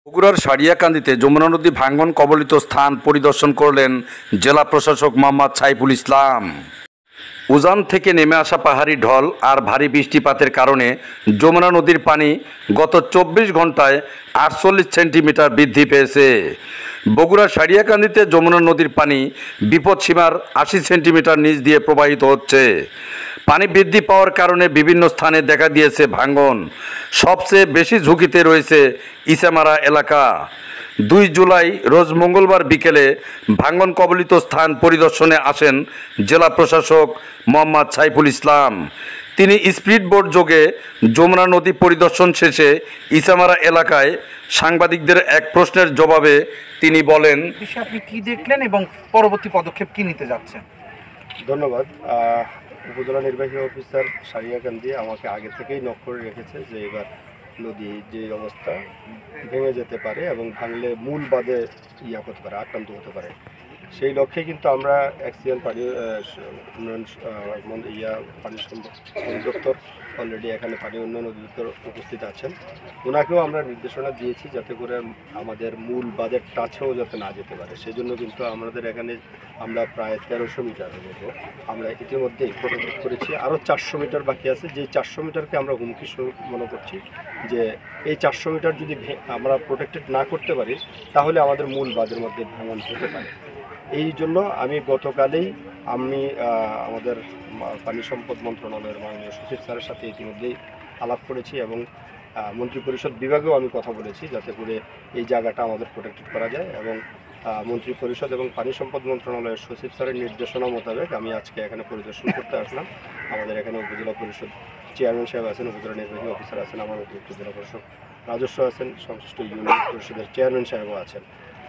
বগুড়ার সারিয়াকান্দিতে যমুনা নদী ভাঙ্গন কবলিত স্থান পরিদর্শন করলেন জেলা প্রশাসক মোহাম্মদ সাইফুল ইসলাম। উজান থেকে নেমে আসা পাহাড়ি ঢল আর ভারী বৃষ্টিপাতের কারণে যমুনা নদীর পানি গত 24 ঘন্টায় 48 সেন্টিমিটার বৃদ্ধি পেয়েছে। বগুড়ার সারিয়াকান্দিতে যমুনা নদীর পানি বিপদসীমার 80 সেন্টিমিটার নিচ দিয়ে প্রবাহিত হচ্ছে। পানি বৃদ্ধি পাওয়ার কারণে বিভিন্ন স্থানে দেখা দিয়েছে ভাঙ্গন। সবচেয়ে বেশি ঝুঁকিতে রয়েছে ইসামারা এলাকা। 2 জুলাই রোজ মঙ্গলবার বিকেলে ভাঙ্গন কবলিত স্থান পরিদর্শনে আসেন জেলা প্রশাসক মোহাম্মদ সাইফুল ইসলাম। তিনি স্পিডবোট যোগে যমুনা নদী পরিদর্শন শেষে ইসামারা এলাকায় সাংবাদিকদের এক প্রশ্নের জবাবে তিনি বলেন, আপনি কি দেখলেন এবং পরবর্তী পদক্ষেপ কি নিতে যাচ্ছেন? ধন্যবাদ। উপজেলা নির্বাহী অফিসার সারিয়াকান্দি আমাকে আগে থেকেই নক করে রেখেছে যে এবার নদী যে অবস্থা ভেঙে যেতে পারে এবং ভাঙলে মূল বাঁধে করতে পারে, আক্রান্ত হতে পারে। সেই লক্ষ্যে কিন্তু আমরা অ্যাক্সিডেন্ট পানি উন্নয়ন পানি সম্পদ অধিদপ্তর অলরেডি এখানে পানি উন্নয়ন অধিদপ্তর উপস্থিত আছেন। ওনাকেও আমরা নির্দেশনা দিয়েছি যাতে করে আমাদের মূল বাঁধের টাচেও যাতে না যেতে পারে। সেই জন্য কিন্তু আমাদের এখানে আমরা প্রায় 1300 মিটারের মতো আমরা ইতিমধ্যেই প্রোটেক্ট করেছি। আরও 400 মিটার বাকি আছে, যে 400 মিটারকে আমরা হুমকি স্বরূপ মনে করছি যে এই 400 মিটার যদি আমরা প্রোটেক্টেড না করতে পারি তাহলে আমাদের মূল বাঁধের মধ্যে ভাঙন হতে পারে। এই জন্য আমি গতকালেই আমাদের পানি সম্পদ মন্ত্রণালয়ের মাননীয় সচিব স্যারের সাথে ইতিমধ্যেই আলাপ করেছি এবং মন্ত্রিপরিষদ বিভাগেও আমি কথা বলেছি যাতে করে এই জায়গাটা আমাদের প্রোটেক্টেড করা যায়। এবং মন্ত্রিপরিষদ এবং পানি সম্পদ মন্ত্রণালয়ের সচিব স্যারের নির্দেশনা মোতাবেক আমি আজকে এখানে পরিদর্শন করতে আসলাম। আমাদের এখানে উপজেলা পরিষদ চেয়ারম্যান সাহেব আছেন, উপজেলা নির্বাহী অফিসার আছেন, আমার অতিরিক্ত জেলা প্রশাসক রাজস্ব আছেন, সংশ্লিষ্ট ইউনিয়ন পরিষদের চেয়ারম্যান সাহেবও আছেন।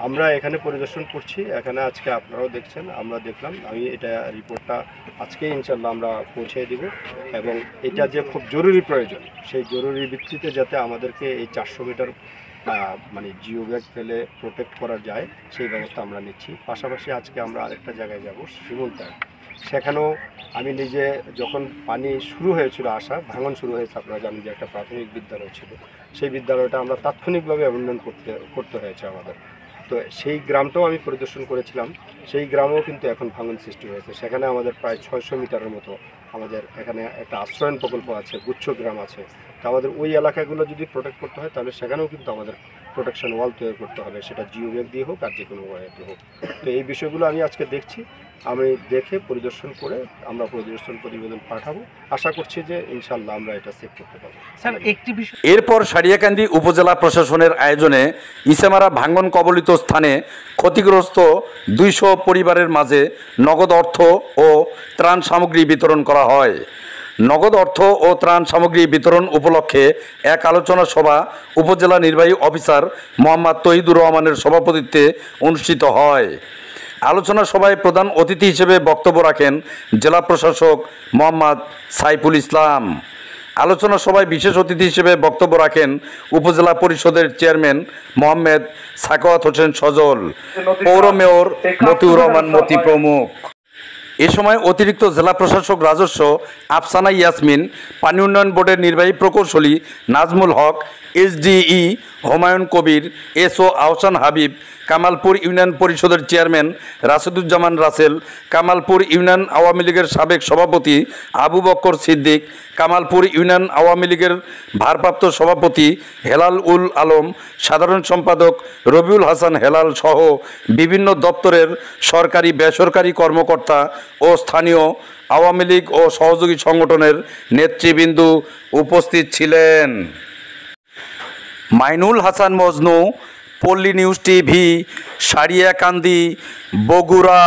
আমরা এখানে পরিদর্শন করছি। এখানে আজকে আপনারাও দেখছেন, আমরা দেখলাম। আমি এটা রিপোর্টটা আজকে ইনশাল্লাহ আমরা পৌঁছে দিব এবং এটা যে খুব জরুরি প্রয়োজন সেই জরুরি ভিত্তিতে যাতে আমাদেরকে এই 400 মিটার মানে জিও ব্যাগ ফেলে প্রোটেক্ট করা যায় সেই ব্যবস্থা আমরা নিচ্ছি। পাশাপাশি আজকে আমরা আরেকটা জায়গায় যাব, শিমুলতায়। সেখানেও আমি নিজে যখন পানি শুরু হয়েছিল ভাঙন শুরু হয়েছে, আপনারা জানেন যে একটা প্রাথমিক বিদ্যালয় ছিল, সেই বিদ্যালয়টা আমরা তাৎক্ষণিকভাবে উন্নয়ন করতে হয়েছে আমাদের। তো সেই গ্রামটাও আমি পরিদর্শন করেছিলাম। সেই গ্রামেও কিন্তু এখন ভাঙন সৃষ্টি হয়েছে। সেখানে আমাদের প্রায় 600 মিটারের মতো আমাদের এখানে একটা আশ্রয়ন প্রকল্প আছে, গুচ্ছ গ্রাম আছে। তো আমাদের ওই এলাকাগুলো যদি প্রোটেক্ট করতে হয় তাহলে সেখানেও কিন্তু আমাদের প্রোটেকশন ওয়াল তৈরি করতে হবে, সেটা জিও ব্যাগ দিয়ে হোক আর যে কোনো ওয়াইতে হোক। তো এই বিষয়গুলো আমি আজকে দেখছি, আমি দেখে পরিদর্শন করে আমরা পরিদর্শন প্রতিবেদন পাঠাবো। আশা করছি যে ইনশাল্লাহ আমরা এটা সেভ করতে পারবো। স্যার, একটি বিষয়, এরপর সারিয়াকান্দি উপজেলা প্রশাসনের আয়োজনে ইসামারা ভাঙ্গন কবলিত স্থানে ক্ষতিগ্রস্ত 200 পরিবারের মাঝে নগদ অর্থ ও ত্রাণ সামগ্রী বিতরণ করা হয়। নগদ অর্থ ও ত্রাণ সামগ্রী বিতরণ উপলক্ষে এক আলোচনা সভা উপজেলা নির্বাহী অফিসার মোহাম্মদ তহিদুর রহমানের সভাপতিত্বে অনুষ্ঠিত হয়। আলোচনা সভায় প্রধান অতিথি হিসেবে বক্তব্য রাখেন জেলা প্রশাসক মোহাম্মদ সাইফুল ইসলাম। আলোচনা সভায় বিশেষ অতিথি হিসেবে বক্তব্য রাখেন উপজেলা পরিষদের চেয়ারম্যান মোহাম্মদ সাখাওয়াত হোসেন সজল, পৌর মেয়র মতিউর রহমান মতি প্রমুখ। এ সময় অতিরিক্ত জেলা প্রশাসক রাজস্ব আফসানা ইয়াসমিন, পানি উন্নয়ন বোর্ডের নির্বাহী প্রকৌশলী নাজমুল হক, SDE Humayun Kabir, S O Ahsan Habib, Kamalpur union পরিষদের চেয়ারম্যান রাশেদুজ্জামান রাসেল, কামালপুর ইউনিয়ন আওয়ামী লীগের সাবেক সভাপতি আবু বক্কর সিদ্দিক, কামালপুর ইউনিয়ন আওয়ামী লীগের ভারপ্রাপ্ত সভাপতি হেলাল উল আলম, সাধারণ সম্পাদক রবিউল হাসান হেলাল সহ বিভিন্ন দপ্তরের সরকারি বেসরকারি কর্মকর্তা ও স্থানীয় আওয়ামী লীগ ও সহযোগী সংগঠনের নেতৃবৃন্দ উপস্থিত ছিলেন। মাইনুল হাসান মজনু, পল্লী নিউজ টিভি, সারিয়াকান্দি, বগুড়া।